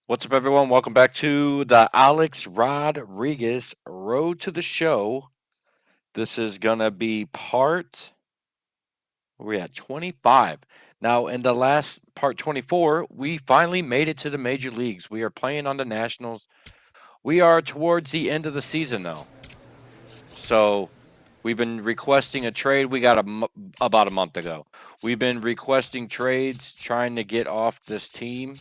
What's up, everyone? Welcome back to the Alex Rodriguez Road to the Show. This is going to be we're at 25. Now, in the last part 24, we finally made it to the major leagues. We are playing on the Nationals. We are towards the end of the season, though. So, we've been requesting a trade. We got about a month ago. We've been requesting trades, trying to get off this team.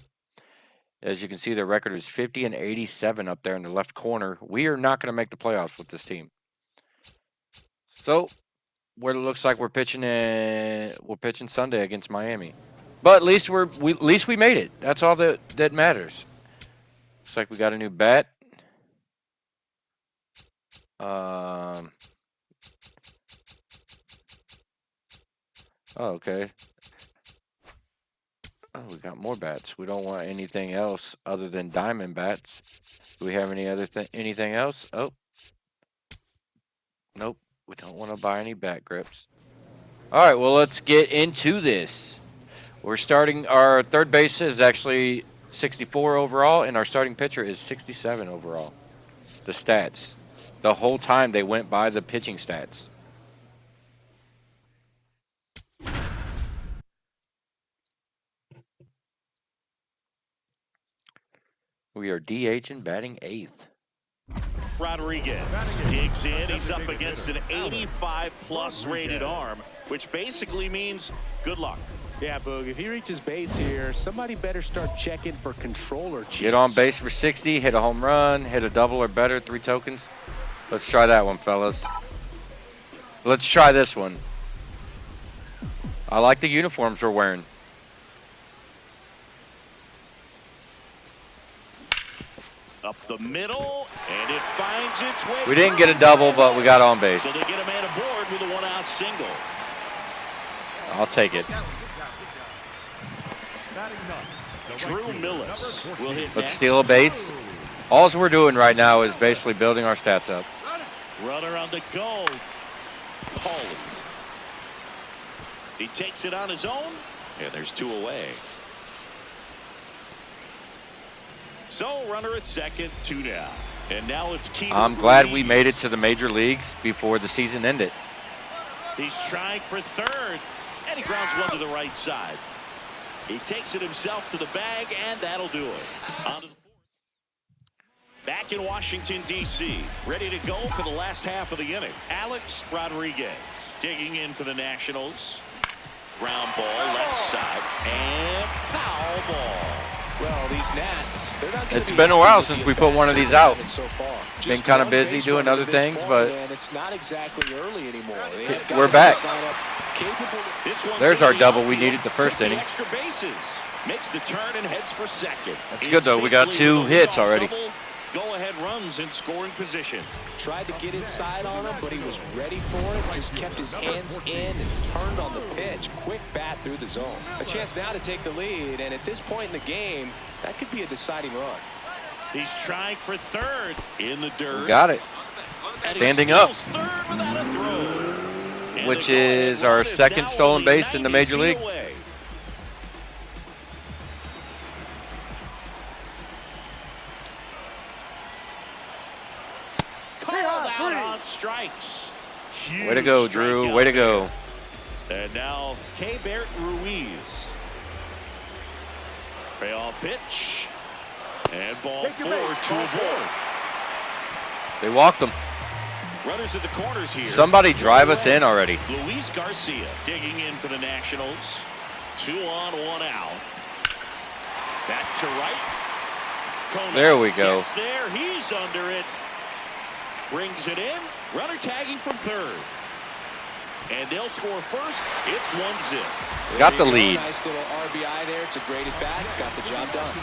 As you can see, their record is 50 and 87 up there in the left corner. We are not going to make the playoffs with this team. So, what it looks like we're pitching Sunday against Miami. But at least we made it. That's all that matters. Looks like we got a new bat. Oh, okay. Oh, we got more bats. We don't want anything else other than diamond bats. Do we have anything else? Oh. Nope. We don't want to buy any bat grips. All right, well, let's get into this. We're starting, our third base is actually 64 overall, and our starting pitcher is 67 overall. The stats. The whole time they went by the pitching stats. We are DH and batting 8th. Rodriguez digs in. He's up against an 85-plus rated arm, which basically means good luck. Yeah, Boog, if he reaches base here, somebody better start checking for control or cheats. Get on base for 60, hit a home run, hit a double or better, 3 tokens. Let's try that one, fellas. Let's try this one. I like the uniforms we're wearing. Up the middle, and it finds its way. We didn't get a double, but we got on base. So they get a man aboard with a one-out single. I'll take it. Drew Millis will hit Let's next. steal a base. All we're doing right now is basically building our stats up. Runner on the go. Paulie. He takes it on his own, and there's 2 away. So runner at second, 2 down. And now it's Keith. I'm glad we made it to the major leagues before the season ended. He's trying for third, and he grounds one to the right side. He takes it himself to the bag, and that'll do it. On to the fourth. Back in Washington, D.C., ready to go for the last half of the inning. Alex Rodriguez digging in for the Nationals. Ground ball, left side, and foul ball. Well, these Nats, they're not It's been a while since we put one of these out. So far. Been kind of busy doing other things, but and it's not exactly early anymore. we're back. There's our double we needed the first inning. Extra bases. Makes the turn and heads for second. That's good, though. We got 2 hits already. Go-ahead runs in scoring position. Tried to get inside on him, but he was ready for it. Just kept his hands in and turned on the pitch. Quick bat through the zone. A chance now to take the lead, and at this point in the game, that could be a deciding run. He's trying for third in the dirt. We got it. Standing up. Third without a throw. Which is our second stolen base in the major leagues. Called out on strikes. Way to go, Drew. Way to go. And now Keibert Ruiz. Payoff pitch. And ball 4 to a board. They walked them. Runners at the corners here. Somebody drive us in already. Luis Garcia digging in for the Nationals. 2 on, 1 out. Back to right. Kona There we go. gets there. He's under it. Brings it in. Runner tagging from third. And they'll score first. It's 1-0. Got the lead. Nice little RBI there. It's a great at bat. Got the job done.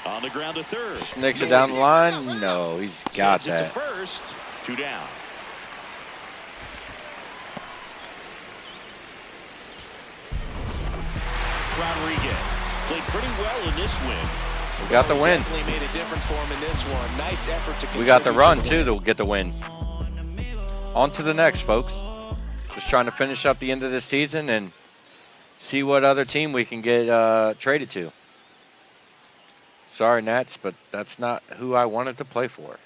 On the ground to third. Snicks it down the line. No, he's got Sends it that. to first. 2 down. Rodriguez played pretty well in this win. We got the win. Definitely made a difference for him in this one. Nice effort to We got the contribute run, to too, to get the win. On to the next, folks. Just trying to finish up the end of the season and see what other team we can get traded to. Sorry, Nats, but that's not who I wanted to play for.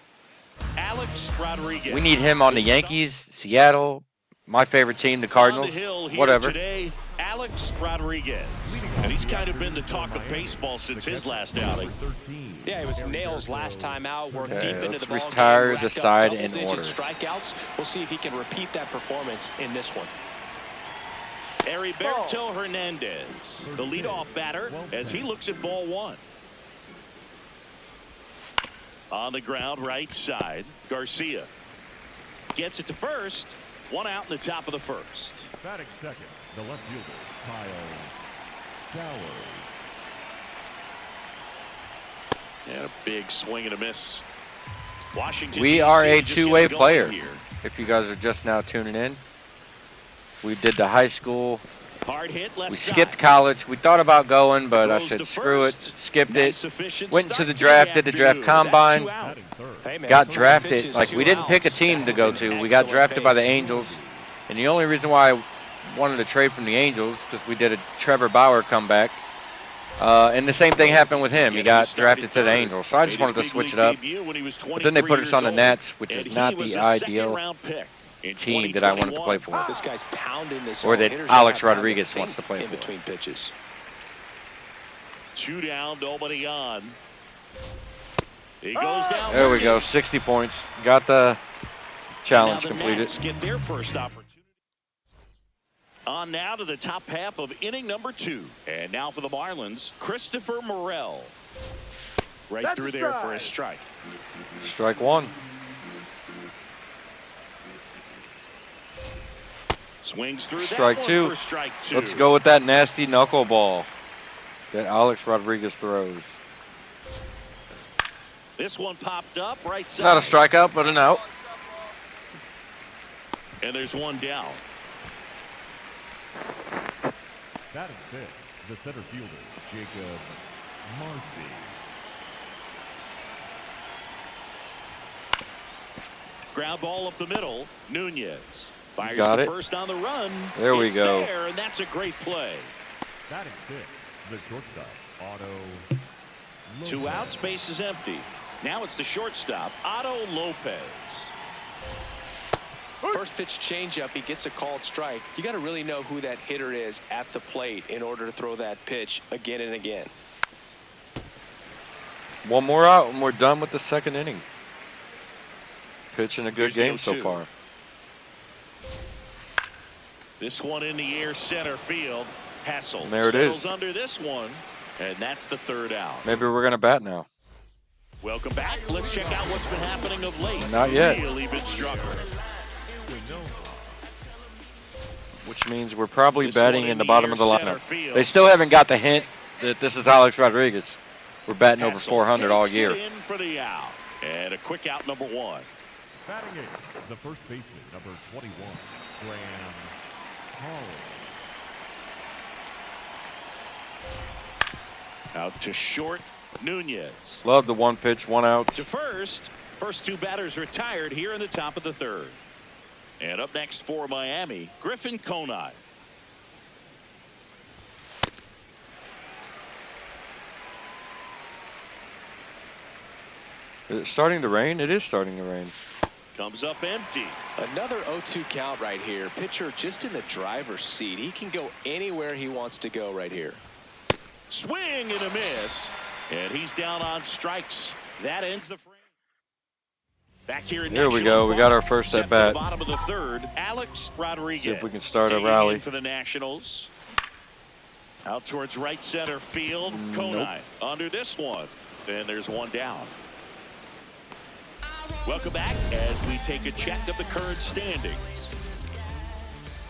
Alex Rodriguez. We need him on the Yankees, Seattle, my favorite team, the Cardinals, On the hill here whatever. Today, Alex Rodriguez. And he's kind of been the talk of baseball since his last outing. Yeah, it was nails last time out. Worked Okay, deep into let's the ball retire game, the racked up side in double-digit order. Strikeouts. We'll see if he can repeat that performance in this one. Heriberto Hernandez, the leadoff batter, as he looks at ball one. On the ground, right side, Garcia gets it to first. One out in the top of the first. Batting second, the left fielder, Kyle Schauer. And a big swing and a miss. Washington. We are a DC just two-way getting going player. here. If you guys are just now tuning in, we did the high school. Hard hit left We side. skipped college. We thought about going, but I Throws said to screw it. first. Skipped Nice it. efficient Went into start the to draft, did the draft afternoon. That's combine. 2 out. Batting third. Hey, man, Got 4 drafted. pitches, Like, 2 we didn't pick a outs. team That to was go an to. We got excellent drafted by the pace. Angels. And the only reason why I wanted to trade from the Angels because we did a Trevor Bauer comeback. And the same thing happened with him. He got drafted to the Angels. So I just wanted to switch it up. But then they put us on the Nats, which is not the ideal team that I wanted to play for. This guy's pounding this Or zone. that Hitters Alex don't have time Rodriguez think wants to play in for. between pitches. 2 down, nobody on. He goes down. There we go. 60 points. Got the challenge Now the completed. Nats get their first opportunity. On now to the top half of inning number 2. And now for the Marlins, Christopher Morel. Right through there for a strike. Strike one. Swings through Strike that two. one for strike 2. Let's go with that nasty knuckleball that Alex Rodriguez throws. This one popped up right side. Not a strikeout, but an out. And there's one down. Batting fifth, the center fielder, Jacob Marcy. Ground ball up the middle. Nunez fires Got the it. first on the run. There we It's go. There, and that's a great play. Batting sixth, the shortstop, Otto 2 Lopez. outs, base is empty. Now it's the shortstop, Otto Lopez. First pitch changeup, he gets a called strike. You got to really know who that hitter is at the plate in order to throw that pitch again and again. One more out, and we're done with the second inning. Pitching a good Here's the game so 0-2. far. This one in the air, center field. Hassel There it settles is. under this one, and that's the 3rd out. Maybe we're going to bat now. Welcome back. Let's check out what's been happening of late. Not yet. Really been struggling. Which means we're probably This batting one in the bottom of the air, center lineup. field. They still haven't got the hint that this is Alex Rodriguez. We're batting over Hassel 400 all takes year. it in for the out. And a quick out number 1. Batting eighth, the first baseman, number 21, Graham Holland. Out to short, Nunez. Love the one pitch, one out. To first. First 2 batters retired here in the top of the 3rd. And up next for Miami, Griffin Conine. Is it starting to rain? It is starting to rain. Comes up empty. Another 0-2 count right here. Pitcher just in the driver's seat. He can go anywhere he wants to go right here. Swing and a miss. And he's down on strikes. That ends the frame. Back here in Here we Nationals go. We ball. got our first Set at for the bat. bottom of the 3rd, Alex Rodriguez. See if we can start a Digging rally. in for the Nationals. Out towards right center field. Nope. Conine under this one. And there's one down. Welcome back as we take a check of the current standings.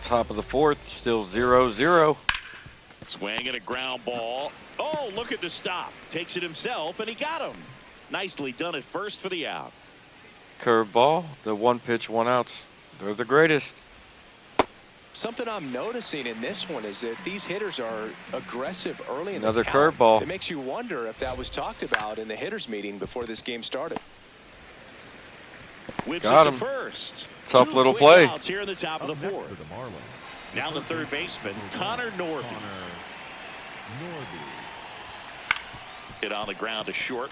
Top of the 4th, still 0-0. Swing and a ground ball. Oh, look at the stop. Takes it himself, and he got him. Nicely done at first for the out. Curveball, the one pitch, one outs. They're the greatest. something I'm noticing in this one is that these hitters are aggressive early in Another the count. curveball. It makes you wonder if that was talked about in the hitters meeting before this game started. Whips Got it him. to first. Tough Two little quick play. outs here in the top of Up the next fourth. for the Marlins. Now the third baseman, Connor Norby. Norby. Hit on the ground to short.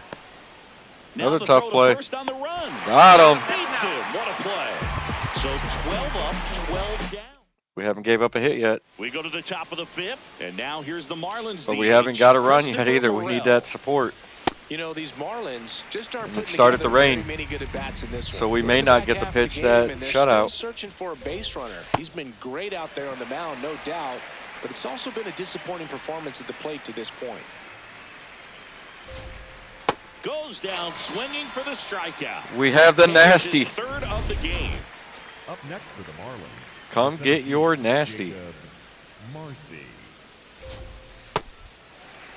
Another Now the tough throw to play. first on the run. Got him. Beats him. What a play. So 12 up, 12 down. We haven't gave up a hit yet, We go to the top of the fifth, and now here's the Marlins. but we DH, haven't got a run yet Christopher either. We need Morel. that support. You know, these Marlins just aren't And it putting started together to rain. very many good at-bats in this one. So we We're may in the not back get the half of pitch game, that and they're still shutout. searching for a base runner. He's been great out there on the mound, no doubt, but it's also been a disappointing performance at the plate to this point. Goes down swinging for the strikeout. We have the And here's nasty. his third of the game. Up next for the Marlins. Come get your nasty. Jacob Marcy.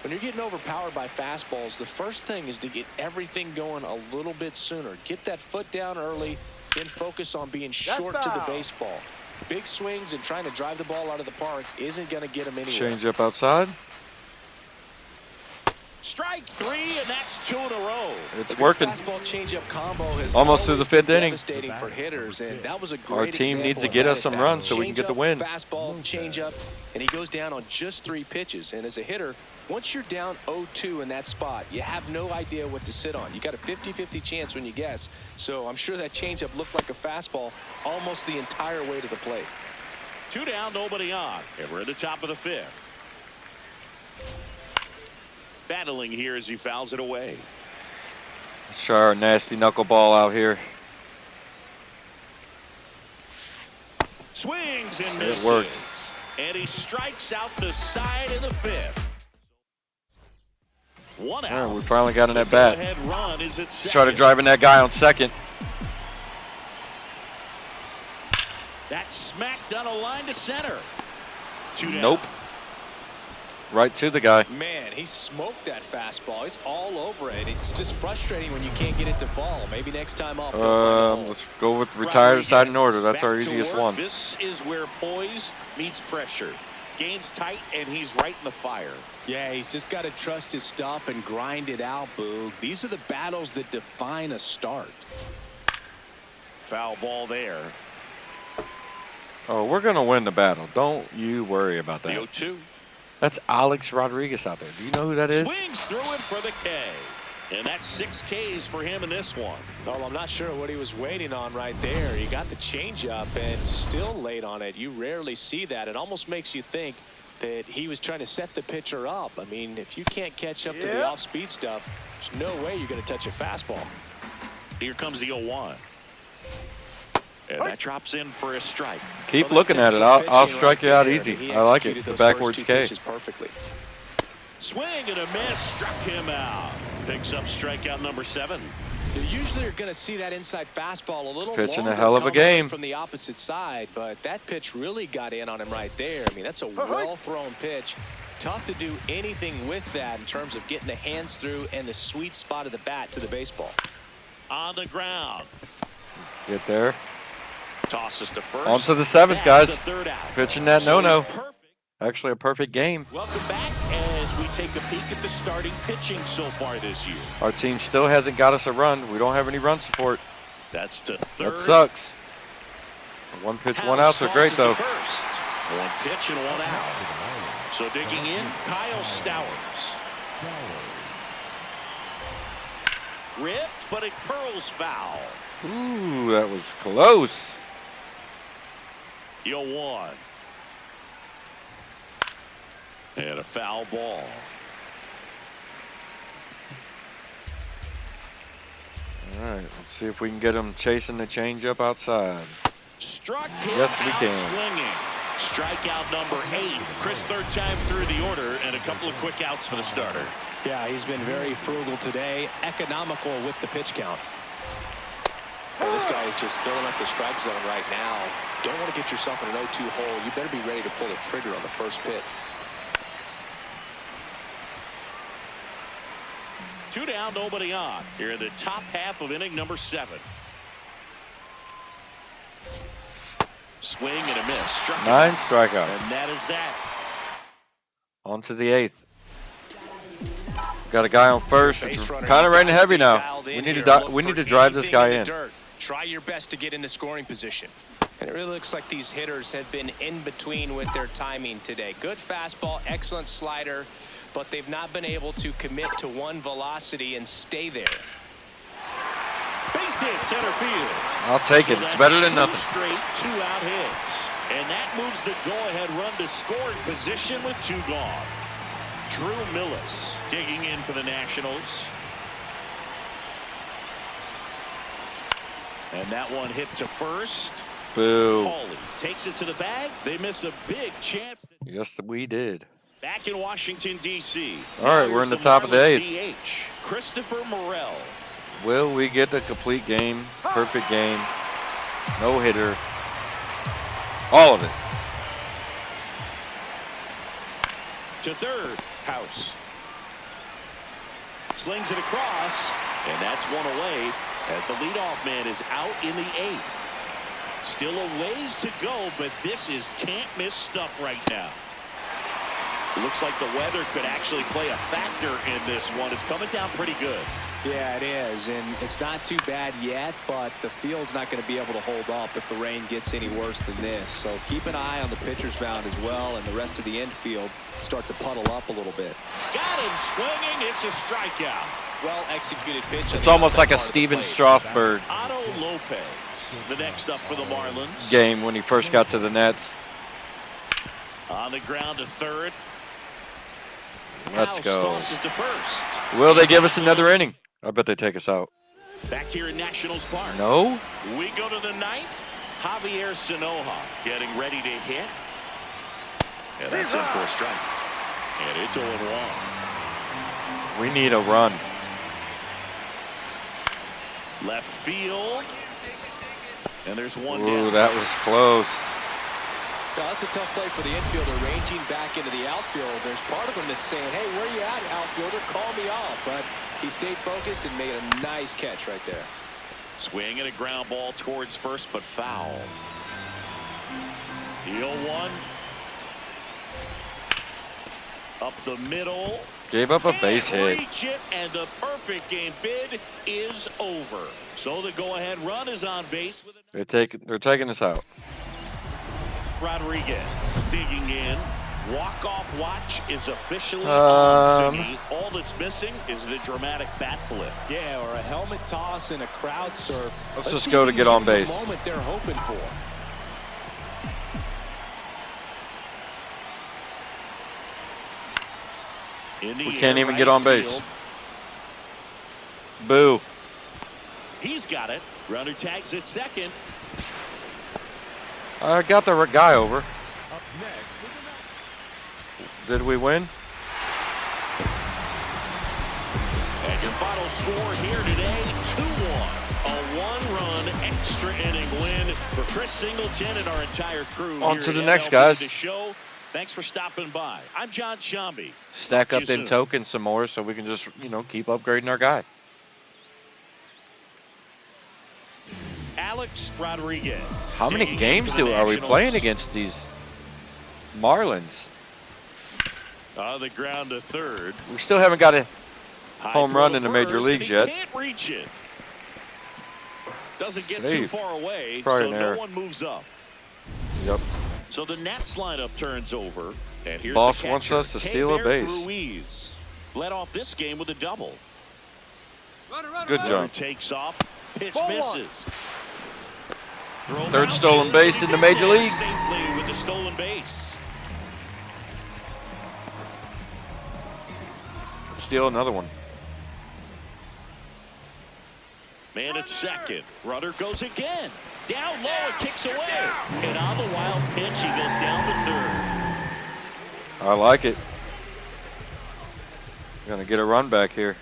When you're getting overpowered by fastballs, the first thing is to get everything going a little bit sooner. Get that foot down early, then focus on being short to the baseball. Big swings and trying to drive the ball out of the park isn't going to get him anywhere. Change up outside. Strike three, and that's 2 in a row. It's The good working. fastball changeup combo has Almost through the always fifth been inning. devastating for hitters, and that was a great Our team example needs to of get that us some at bat. runs so we can get the Changeup, win. Fastball, changeup, and he goes down on just 3 pitches. And as a hitter, once you're down 0-2 in that spot, you have no idea what to sit on. You got a 50-50 chance when you guess. So I'm sure that changeup looked like a fastball almost the entire way to the plate. 2 down, nobody on, and we're at the top of the fifth. Battling here as he fouls it away. Let's try our nasty knuckleball out here. Swings and It misses. worked. And he strikes out the side in the fifth. 1 All out. right, we finally got an The at bat. go-ahead run is at Let's try to second. driving that guy on second. That's smacked on a line to center. 2 down. Nope. Right to the guy. Man, he smoked that fastball. He's all over it. It's just frustrating when you can't get it to fall. Maybe next time off. he'll find a hole. Let's go with retired side in order. That's Back our to easiest work. one. This is where poise meets pressure. Game's tight, and he's right in the fire. Yeah, he's just got to trust his stuff and grind it out, Boog. These are the battles that define a start. Foul ball there. Oh, we're going to win the battle. Don't you worry about The that. 0-2. That's Alex Rodriguez out there. Do you know who that is? Swings through it for the K. And that's 6 Ks for him in this one. Well, I'm not sure what he was waiting on right there. He got the changeup and still late on it. You rarely see that. It almost makes you think that he was trying to set the pitcher up. I mean, if you can't catch up to the off-speed stuff, there's no way you're going to touch a fastball. Here comes the 0-1. And that drops in for a strike. Keep Well, that's looking at it. textbook I'll pitching strike right you out there. easy. He I like it. executed The those backwards first 2 K. pitches perfectly. Swing and a miss. Struck him out. Picks up strikeout number 7. You usually are going to see that inside fastball a little Pitching a longer hell of a coming in game. from the opposite side, but that pitch really got in on him right there. I mean, that's a well-thrown pitch. Tough to do anything with that in terms of getting the hands through and the sweet spot of the bat to the baseball. On the ground. Get there. Tosses to first. On to the 7th, That's guys. the 3rd out. Pitching that So no-no. it's perfect. Actually, a perfect game. Welcome back as we take a peek at the starting pitching so far this year. Our team still hasn't got us a run. We don't have any run support. That's the 3rd. That sucks. 1 pitch, 1 out. They're great, though. First. 1 pitch and 1 out. So digging in, Kyle Stowers. Ripped, but it curls foul. Ooh, that was close. 0-1. And a foul ball. All right, let's see if we can get him chasing the changeup outside. Struck him Yes, we out can. swinging. Strikeout number 8. Chris, 3rd time through the order, and a couple of quick outs for the starter. Yeah, he's been very frugal today, economical with the pitch count. Well, this guy is just filling up the strike zone right now. Don't want to get yourself in an 0-2 hole. You better be ready to pull the trigger on the first pitch. 2 down, nobody on. Here in the top half of inning number 7. Swing and a miss. Struck him 9 out. strikeouts. And that is that. On to the 8th. Got a guy on first. It's Base runner, kind of you raining gotta heavy stay now. dialed We in need here. to Look we for need to drive this anything guy in the in. dirt. Try your best to get into scoring position. And it really looks like these hitters have been in between with their timing today. Good fastball, excellent slider, but they've not been able to commit to one velocity and stay there. Base hit center field. I'll take it. It's better than two nothing. Straight 2-out hits. And that moves the go-ahead run to scoring position with 2 gone. Drew Millis digging in for the Nationals. And that one hit to first. Boo. Hawley takes it to the bag. They miss a big chance. Yes, we did. Back in Washington, D.C. All right, we're in the top of the 8th. DH, Christopher Morel. Will we get the complete game? Perfect game. No hitter. All of it. To third, House. Slings it across, and that's one away as the leadoff man is out in the 8th. Still a ways to go, but this is can't-miss stuff right now. Looks like the weather could actually play a factor in this one. It's coming down pretty good. Yeah, it is, and it's not too bad yet, but the field's not going to be able to hold up if the rain gets any worse than this. So keep an eye on the pitcher's mound as well, and the rest of the infield start to puddle up a little bit. Got him swinging. It's a strikeout. Well executed pitch. It's almost like a Steven Strasburg Otto Lopez, the next up for the Marlins. game when he first got to the Nets. On the ground to third. Let's House go. tosses to first. Will they give us another inning? I bet they take us out. Back here in Nationals Park. No? We go to the 9th. Javier Sanoja getting ready to hit. And that's in for a strike. And it's 0-1. We need a run. Left field. And there's one Ooh, down. that was close. Well, that's a tough play for the infielder, ranging back into the outfield. There's part of him that's saying, hey, where you at, outfielder? Call me off. But he stayed focused and made a nice catch right there. Swing and a ground ball towards first, but foul. The 0-1. Up the middle. Gave up a base hit. Reach it, and the perfect game bid is over. So the go-ahead run is on base. With They're taking us out. Rodriguez digging in. Walk-off watch is officially on Siggy. All that's missing is the dramatic bat flip. Yeah, or a helmet toss and a crowd surf. Let's just see go if to he get can on the base. moment they're hoping for. We can't even get on base. Boo. He's got it. Runner tags at second. I got the guy over. Up next. Did we win? And your final score here today, 2-1. A one-run extra inning win for Chris Singleton and our entire crew. On here to at the next, MLB guys. The show. Thanks for stopping by. I'm John Shambi. Stack Talk up to you them soon. tokens some more so we can just, keep upgrading our guy. Alex Rodriguez. How many digging in games for the are we Nationals. playing against these Marlins? On the ground to third. We still haven't got a High home throw run to in the major first, leagues and yet. he can't reach it. Doesn't get too Save. far away, Probably so an no error. one moves up. Yep. So the Nats lineup turns over, and here's Boss the wants catcher, us to steal a Keibert base. Ruiz led off this game with a double. Good Runner job. takes off, pitch misses. Throw Third stolen bounces, base and in the he's major there leagues. Safely with the stolen base. Let's steal another one. Man at second. Runner goes again. Down low and kicks away. And on the wild pitch, he goes down to third. I like it. Gonna get a run back here.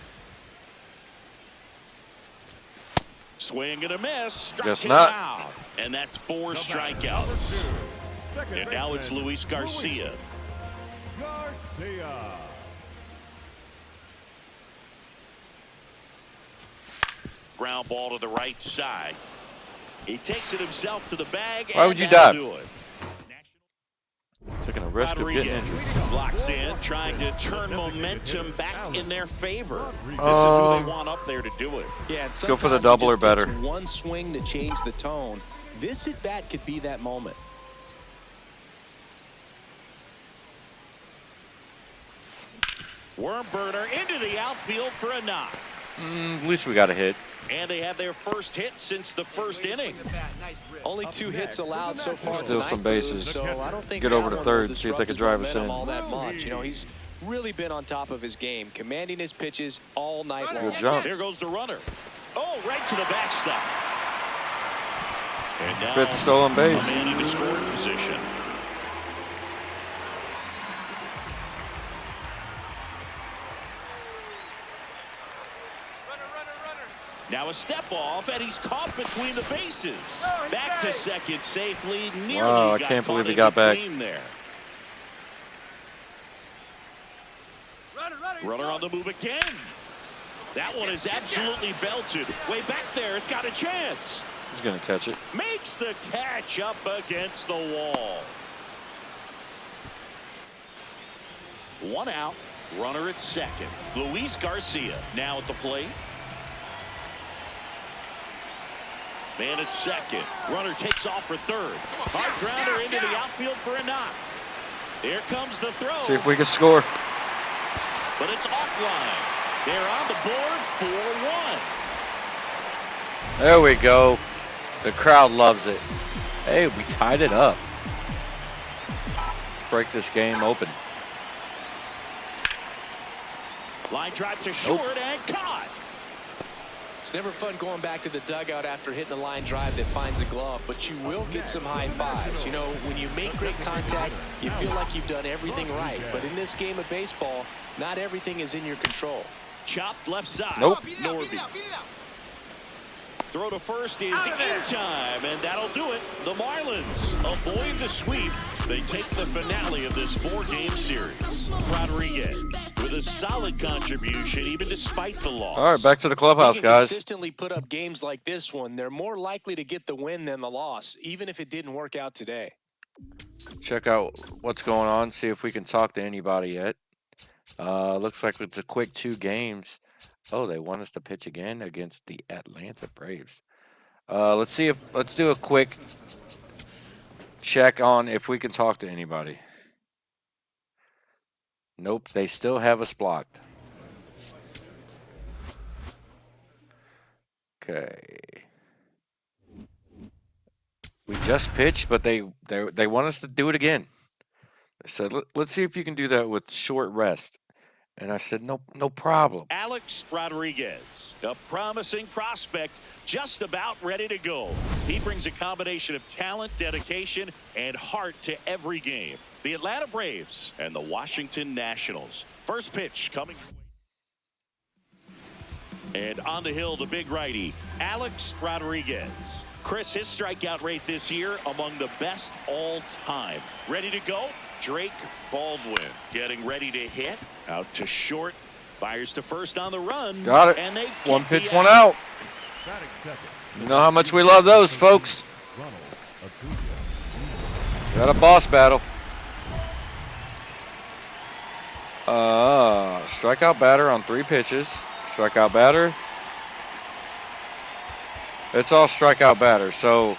Swing and a miss. Struck Guess him not. out. And that's 4 strikeouts. Second And now it's baseman, Luis Garcia. Garcia. Ground ball to the right side. He takes it himself to the bag. Why and would you that'll dive? do it. Taking a risk of getting injured. Rodriguez blocks in, trying to turn momentum back in their favor. This is who they want up there to do it. Yeah, and Go for the sometimes it double or just better. takes one swing to change the tone. This at bat could be that moment. Worm burner into the outfield for a knock. At least we got a hit. And they have their first hit since the first inning. Only 2 hits allowed so far Steal tonight, some bases. so I don't think Get that over to one third, will see if they disrupt can his drive us momentum in. all that much. You know, he's really been on top of his game, commanding his pitches all night long. Good jump. There goes the runner. Oh, right to the backstop. And now Fifth stolen base. a man into scoring position. Now a step off, and he's caught between the bases. Back to second safely. Nearly Wow, I got can't believe caught he in got back. between there. Runner on the move again. That one is absolutely belted. Way back there, it's got a chance. He's going to catch it. Makes the catch up against the wall. 1 out, runner at second. Luis Garcia now at the plate. Man at second. Runner takes off for third. Hard grounder into the outfield for a knock. Here comes the throw. See if we can score. But it's offline. They're on the board 4-1. There we go. The crowd loves it. Hey, we tied it up. Let's break this game open. Line drive to short and caught. It's never fun going back to the dugout after hitting a line drive that finds a glove, but you will get some high fives. You know, when you make great contact, you feel like you've done everything right. But in this game of baseball, not everything is in your control. Chopped left side. Nope. Norby. Throw to first is in time, and that'll do it. The Marlins avoid the sweep. They take the finale of this 4-game series. Rodriguez with a solid contribution, even despite the loss. All right, back to the clubhouse, They can guys. consistently put up games like this one. They're more likely to get the win than the loss, even if it didn't work out today. Check out what's going on, see if we can talk to anybody yet. Looks like it's a quick 2 games. Oh, they want us to pitch again against the Atlanta Braves. Let's do a quick check on if we can talk to anybody. Nope, they still have us blocked. Okay. We just pitched, but they want us to do it again. They said, let's see if you can do that with short rest. And I said, no problem. Alex Rodriguez, a promising prospect, just about ready to go. He brings a combination of talent, dedication, and heart to every game. The Atlanta Braves and the Washington Nationals. First pitch coming. And on the hill, the big righty, Alex Rodriguez. Chris, his strikeout rate this year among the best all time. Ready to go? Drake Baldwin getting ready to hit. Out to short. Fires to first on the run. Got it. And they One kick pitch, the one out. Batting second. You know how much we love those, folks. Ronald Acuna. Got a boss battle. Strikeout batter on 3 pitches. Strikeout batter. It's all strikeout batter. So,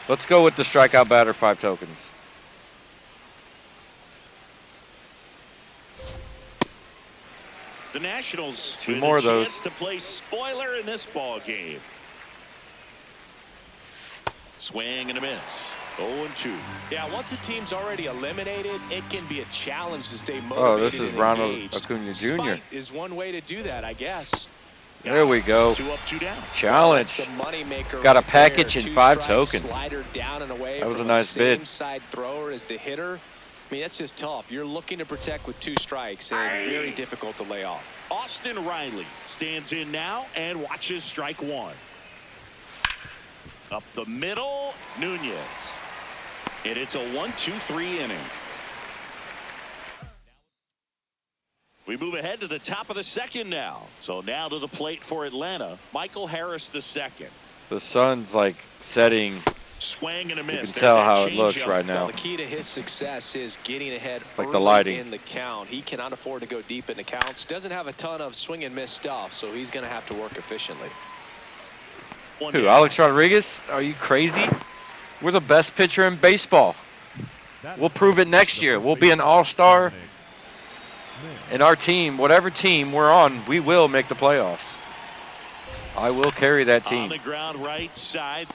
let's go with the strikeout batter 5 tokens. The Nationals 2 with more a of those. chance to play spoiler in this ball game. Swing and a miss. 0-2. Yeah, once a team's already eliminated, it can be a challenge to stay motivated. Oh, this is and Ronald engaged. Acuna Jr. Spite is one way to do that, I guess. There we go. 2 up, 2 down. Challenge. That's the moneymaker Got a right package there. and 2 5 strikes, tokens. Slider down and away That was from a nice bid. same side thrower as the hitter. I mean, that's just tough. You're looking to protect with 2 strikes and very difficult to lay off. Austin Riley stands in now and watches strike 1. Up the middle, Nunez. And it's a 1-2-3 inning. We move ahead to the top of the second now. So now to the plate for Atlanta, Michael Harris II. The sun's like setting. Swing and a miss. You can There's tell that how it looks changeup. right Well, now. the key to his success is getting ahead Like the early lighting. in the count. He cannot afford to go deep in the counts. Doesn't have a ton of swing and miss stuff, so he's going to have to work efficiently. One Who, down. Alex Rodriguez? Are you crazy? We're the best pitcher in baseball. We'll prove it next year. We'll be an all-star. And our team, whatever team we're on, we will make the playoffs. I will carry that On team. the ground right side.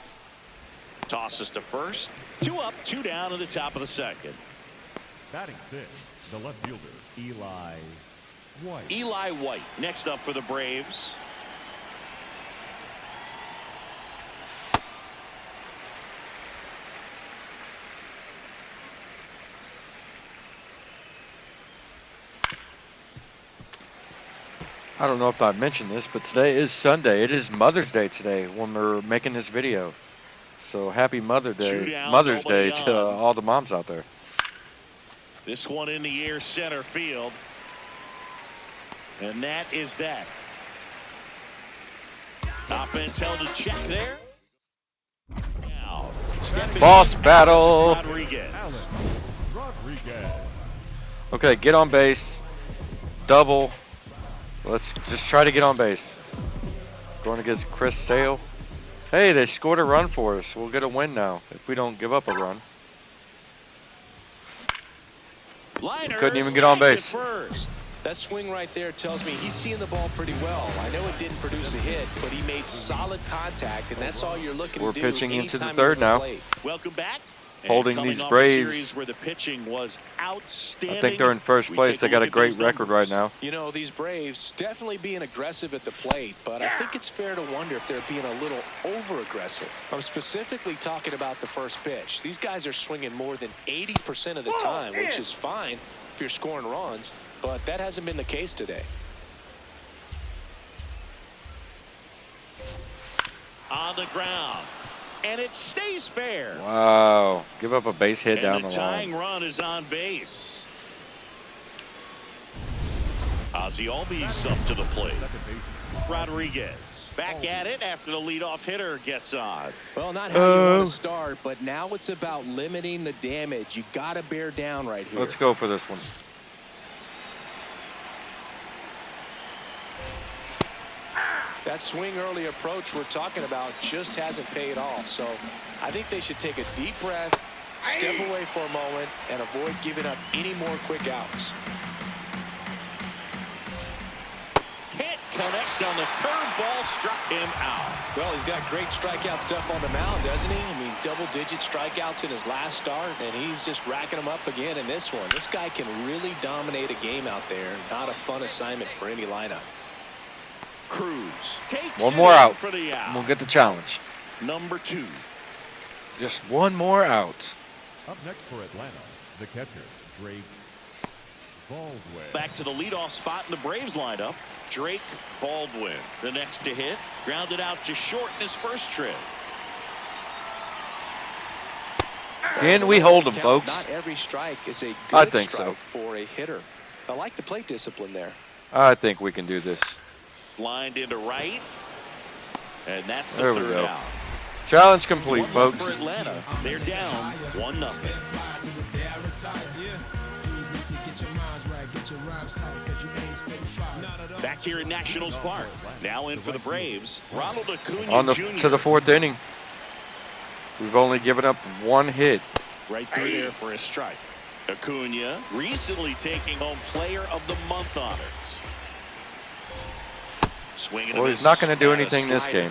Tosses to first. 2 up, 2 down in the top of the second. Batting sixth, the left fielder, Eli White. Eli White next up for the Braves. I don't know if I mentioned this, but today is Sunday. It is Mother's Day today when we're making this video. So happy Mother's Two Day, down, Mother's nobody Day to on. all the moms out there. This one in the air center field. And that is that. Offense held a check there. Now, stepping Boss in, battle. Alex Rodriguez. Alex Rodriguez. Okay, get on base. Double. Let's just try to get on base. Going against Chris Sale. Hey, they scored a run for us. We'll get a win now if we don't give up a run. Liners Couldn't even get on snagged at base. First. That swing right there tells me he's seeing the ball pretty well. I know it didn't produce a hit, but he made solid contact, and that's all you're looking We're to do. pitching into the anytime third you're at now. the plate. Welcome back. And Holding coming these off a Braves. series where the pitching was outstanding. I think they're in first We place. take They got look a at great those record numbers. right now. You know, these Braves definitely being aggressive at the plate, but I think it's fair to wonder if they're being a little over-aggressive. I'm specifically talking about the first pitch. These guys are swinging more than 80% of the time, which is fine if you're scoring runs, but that hasn't been the case today. On the ground. And it stays fair. Wow. Give up a base hit down And the the tying line. run is on base. Ozzie Albies up to the plate. Second baseman. Rodriguez back at it after the leadoff hitter gets on. Well, not how you want to start, but now it's about limiting the damage. You got to bear down right here. Let's go for this one. That swing early approach we're talking about just hasn't paid off. So I think they should take a deep breath, step away for a moment, and avoid giving up any more quick outs. Can't connect on the curveball, struck him out. Well, he's got great strikeout stuff on the mound, doesn't he? I mean, double-digit strikeouts in his last start, and he's just racking them up again in this one. This guy can really dominate a game out there. Not a fun assignment for any lineup. Cruz takes One it more in out. for the out. We'll get the challenge. Number 2. Just one more out. Up next for Atlanta, the catcher, Drake Baldwin. Back to the leadoff spot in the Braves lineup. Drake Baldwin, the next to hit. Grounded out to short in his first trip. Can we hold them, Count, folks? Not every strike is a good I think so. strike for a hitter. I like the plate discipline there. I think we can do this. Lined into right. And that's the There we third go. out. Challenge complete, One left folks. for Atlanta. They're down 1-0. Back here in Nationals Park. Now in for the Braves. Ronald Acuna On Jr. to the fourth inning. We've only given up one hit. Right through there for a strike. Acuna recently taking home Player of the Month honors. Swinging. Well, he's not going to do anything this game.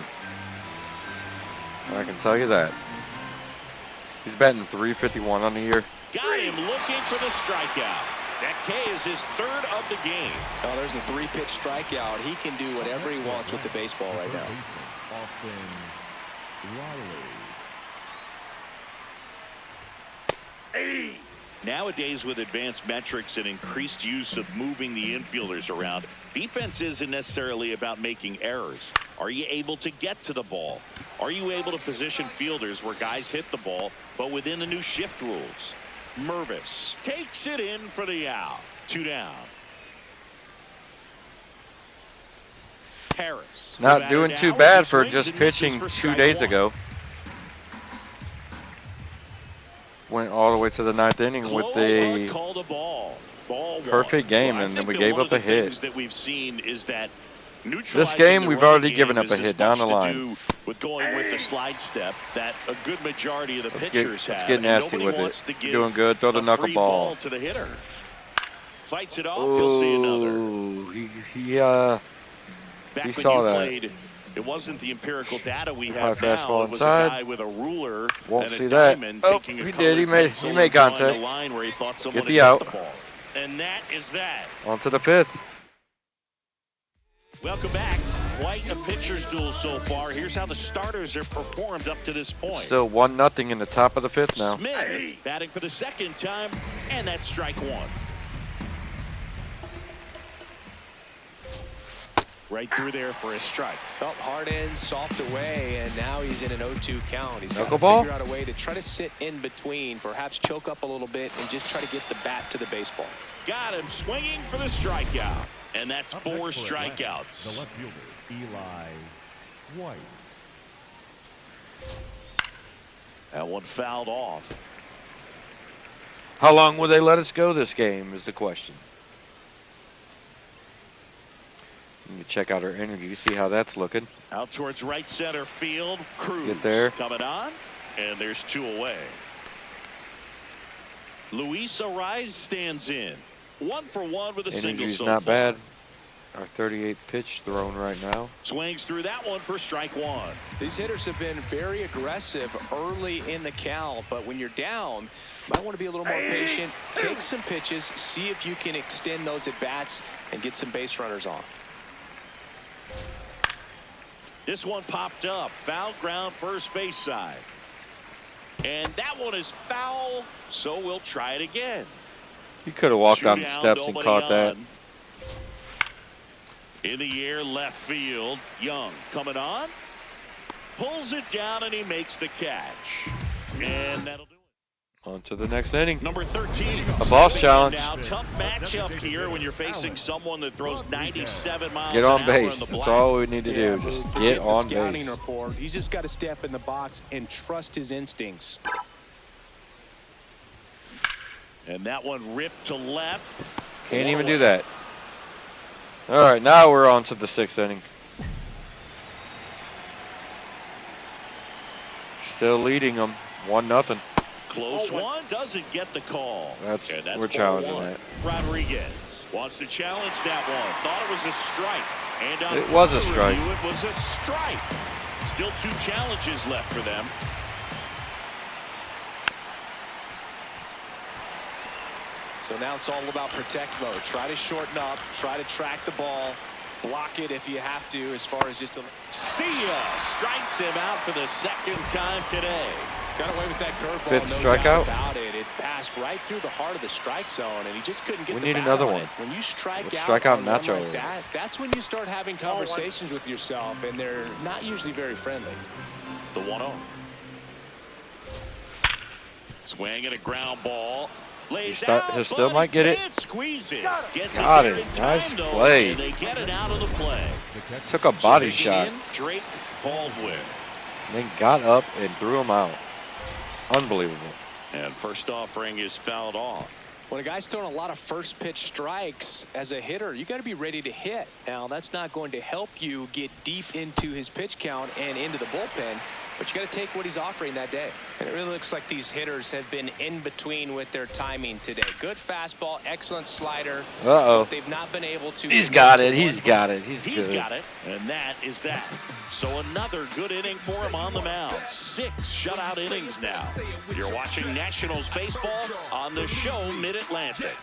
I can tell you that. He's batting .351 on the year. Got him looking for the strikeout. That K is his third of the game. Oh, there's a 3-pitch strikeout. He can do whatever he wants with the baseball right now. Austin Riley. Nowadays, with advanced metrics and increased use of moving the infielders around, defense isn't necessarily about making errors. Are you able to get to the ball? Are you able to position fielders where guys hit the ball, but within the new shift rules? Mervis takes it in for the out. 2 down. Harris. Not doing too bad for just pitching 2 days ago. Went all the way to the 9th inning with a perfect game, and then we gave up a hit. That we've seen is that this game, we've already given up a hit down the line. With going with the slide step that a good majority of the pitchers have. Let's get nasty with it. Doing good. Throw the knuckleball to the hitter. Fights it off. He'll see another. He saw that. Played, it wasn't the empirical data we have High fastball now. It was inside. a guy with a ruler. Won't and see a that. Diamond Oh, taking a he did. He colored made pencil contact. and drawing the line where he thought someone Get the had out. hit the ball. And that is that. On to the 5th. Welcome back. Quite a pitcher's duel so far. Here's how the starters have performed up to this point. Still 1-0 in the top of the 5th now. Smith batting for the second time, and that's strike one. Right through there for a strike. Felt hard in, soft away, and now he's in an 0-2 count. He's got to Knuckleball? figure out a way to try to sit in between, perhaps choke up a little bit, and just try to get the bat to the baseball. Got him swinging for the strikeout. And that's Up 4 next for Atlanta, strikeouts. The left fielder, Eli White. That one fouled off. How long will they let us go this game is the question. Let me check out our energy, see how that's looking. Out towards right center field. Cruz Get there. coming on, and there's 2 away. Luis Ariz stands in. 1 for 1 with a single Energy's so not far. bad. Our 38th pitch thrown right now. Swings through that one for strike one. These hitters have been very aggressive early in the count, but when you're down, might want to be a little more patient. Take some pitches, see if you can extend those at bats and get some base runners on. This one popped up. Foul ground first base side. And that one is foul, so we'll try it again. He could have walked down the Shootout, steps and nobody caught that. on. In the air, left field. Young coming on. Pulls it down, and he makes the catch. And that'll do it. On to the next inning. Number 13. A boss stepping in challenge. Now, tough matchup here when you're facing someone that throws 97 miles Get an on hour base. in the That's black. all we need to do. but Just forget get the on scouting base. report. He's just got to step in the box and trust his instincts. And that one ripped to left. Can't even do that. All right, now we're on to the 6th inning. Still leading them 1-0. Close one, doesn't get the call. That's And we're challenging 4-1. that. Rodriguez wants to challenge that one. Thought it was a strike. And on It was a further strike. review, it was a strike. Still 2 challenges left for them. So now it's all about protect mode. Try to shorten up, try to track the ball, block it if you have to, as far as just a... See ya! Strikes him out for the second time today. Got away with that curveball. 5th no strikeout. doubt about it. It passed right through the heart of the strike zone, and he just couldn't get We the need bat another on one. it. When you strike Let's out, strike out on one Nacho. like that, that's when you start having conversations with yourself, and they're not usually very friendly. The 1-0. Swing and a ground ball. Lays He out, still but might get it. can't squeeze it. Gets Got it it. there in time, Nice though, play. And they get it out of the play. Took a body Digging shot, in, Drake Baldwin. then got up and threw him out. Unbelievable. And first offering is fouled off. When a guy's throwing a lot of first pitch strikes as a hitter, you got to be ready to hit. Now, that's not going to help you get deep into his pitch count and into the bullpen, but you got to take what he's offering that day. And it really looks like these hitters have been in between with their timing today. Good fastball, excellent slider. Uh-oh. But they've not been able to. He's commit got to it. one He's hook. got it. He's He's good. got it, and that is that. So another good inning for him on the mound. 6 shutout innings now. You're watching Nationals baseball on the show Mid-Atlantic.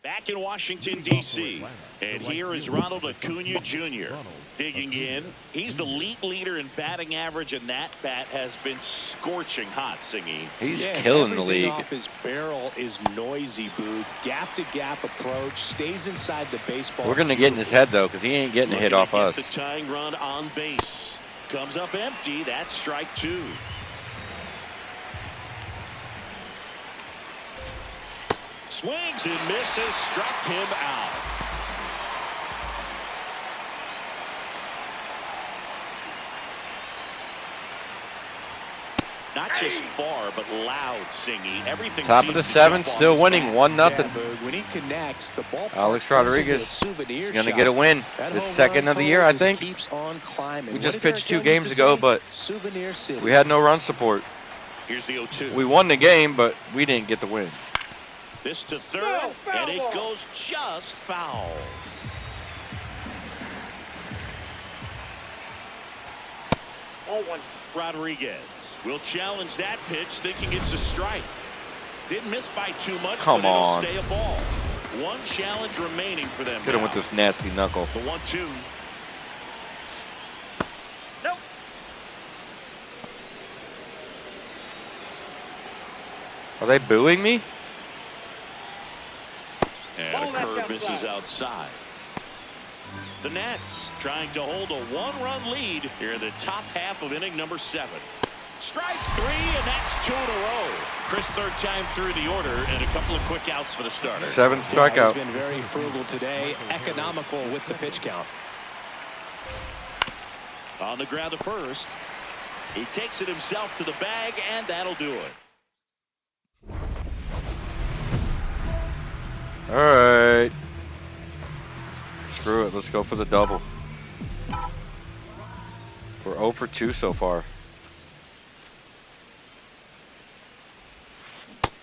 Back in Washington, D.C., and here is Ronald Acuna Jr. digging in. He's the league leader in batting average, and that bat has been scorching hot, Singy. He's killing the everything league. Off his barrel is noisy, Boog. Gap-to-gap approach, stays inside the baseball. We're going to get in his head, though, because he ain't getting a hit Looking off to get us. the tying run on base. Comes up empty. That's strike 2. Swings and misses. Struck him out. Not just far, but loud singing. Everything Top of the seems to jump 7th, on still this winning bat. 1-0. Yeah, Boog, when he connects, the ball Alex Rodriguez is going to get a win. This second of the year, I think. Keeps on climbing. We What just did Eric pitched 2 Jones games used ago, to say? but Souvenir City. we had no run support. Here's the 0-2. We won the game, but we didn't get the win. This to third, and it goes just foul. Rodriguez will challenge that pitch, thinking it's a strike. Didn't miss by too much, Come but it'll on. stay a ball. One challenge remaining for them. Hit him now. with this nasty knuckle. The 1-2. Nope. Are they booing me? And a curve misses outside. The Nats trying to hold a 1-run lead here in the top half of inning number 7. Strike 3, and that's 2 in a row. Chris, third time through the order, and a couple of quick outs for the starter. 7th Yeah, strikeout. he's been very frugal today, economical with the pitch count. On the ground to first. He takes it himself to the bag, and that'll do it. All right. Screw it. Let's go for the double. We're 0 for 2 so far.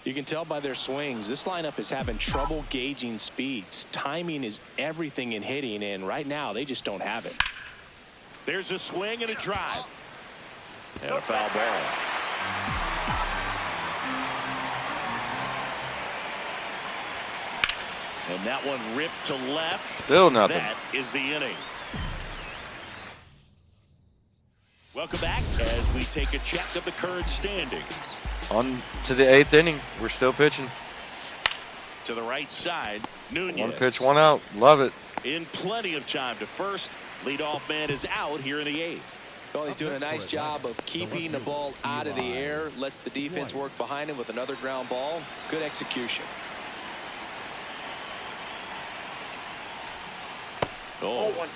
You can tell by their swings, this lineup is having trouble gauging speeds. Timing is everything in hitting, and right now they just don't have it. There's a swing and a drive. And a foul ball. And that one ripped to left. Still nothing. That is the inning. Welcome back as we take a check of the current standings. On to the 8th inning. We're still pitching. To the right side, Nunez. 1 pitch, 1 out. Love it. In plenty of time to first. Leadoff man is out here in the 8th. Well, he's doing a nice job of keeping the ball out of the air. Lets the defense work behind him with another ground ball. Good execution. Oh,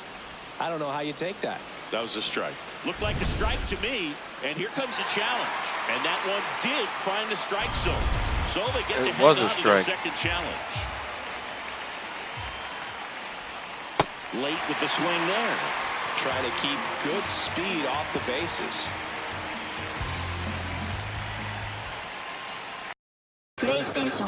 I don't know how you take that. that was a strike. Looked like a strike to me. And here comes the challenge. And that one did find the strike zone. So they get to It hang was a on to strike. their second challenge. Late with the swing there. Trying to keep good speed off the bases. PlayStation